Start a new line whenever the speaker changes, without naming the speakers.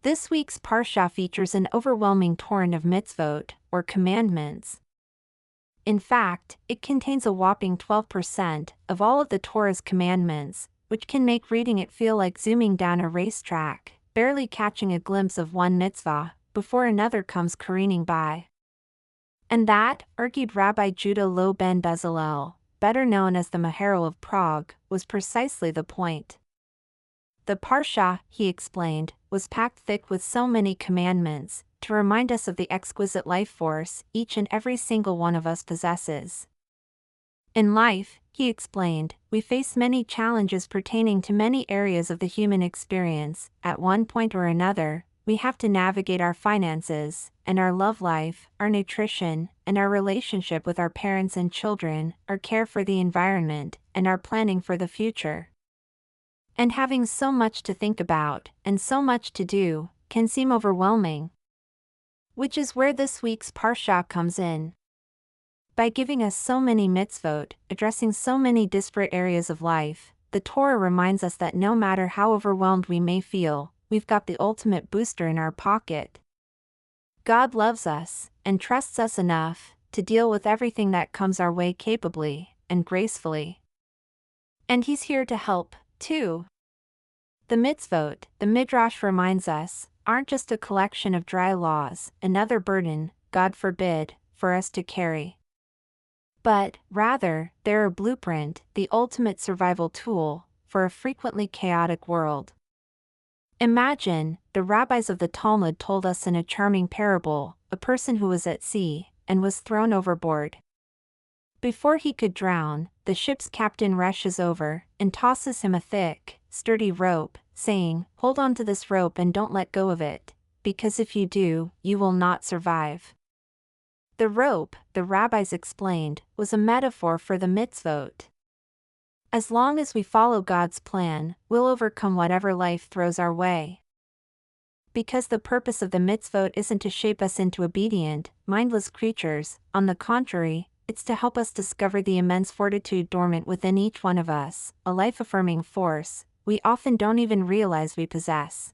This week's parsha features an overwhelming torrent of mitzvot, or commandments. In fact, it contains a whopping 12% of all of the Torah's commandments, which can make reading it feel like zooming down a racetrack, barely catching a glimpse of one mitzvah before another comes careening by. And that, argued Rabbi Judah Loew ben Bezalel, better known as the Maharal of Prague, was precisely the point. The parsha, he explained, was packed thick with so many commandments, to remind us of the exquisite life force each and every single one of us possesses. In life, he explained, we face many challenges pertaining to many areas of the human experience. At one point or another, we have to navigate our finances, and our love life, our nutrition, and our relationship with our parents and children, our care for the environment, and our planning for the future. And having so much to think about, and so much to do, can seem overwhelming. Which is where this week's parsha comes in. By giving us so many mitzvot, addressing so many disparate areas of life, the Torah reminds us that no matter how overwhelmed we may feel, we've got the ultimate booster in our pocket. God loves us, and trusts us enough, to deal with everything that comes our way capably, and gracefully. And He's here to help, too. The mitzvot, the Midrash reminds us, aren't just a collection of dry laws, another burden, God forbid, for us to carry. But, rather, they're a blueprint, the ultimate survival tool, for a frequently chaotic world. Imagine, the rabbis of the Talmud told us in a charming parable, a person who was at sea, and was thrown overboard. Before he could drown, the ship's captain rushes over, and tosses him a thick, sturdy rope, saying, "Hold on to this rope and don't let go of it, because if you do, you will not survive." The rope, the rabbis explained, was a metaphor for the mitzvot. As long as we follow God's plan, we'll overcome whatever life throws our way. Because the purpose of the mitzvot isn't to shape us into obedient, mindless creatures, on the contrary, it's to help us discover the immense fortitude dormant within each one of us, a life-affirming force we often don't even realize we possess.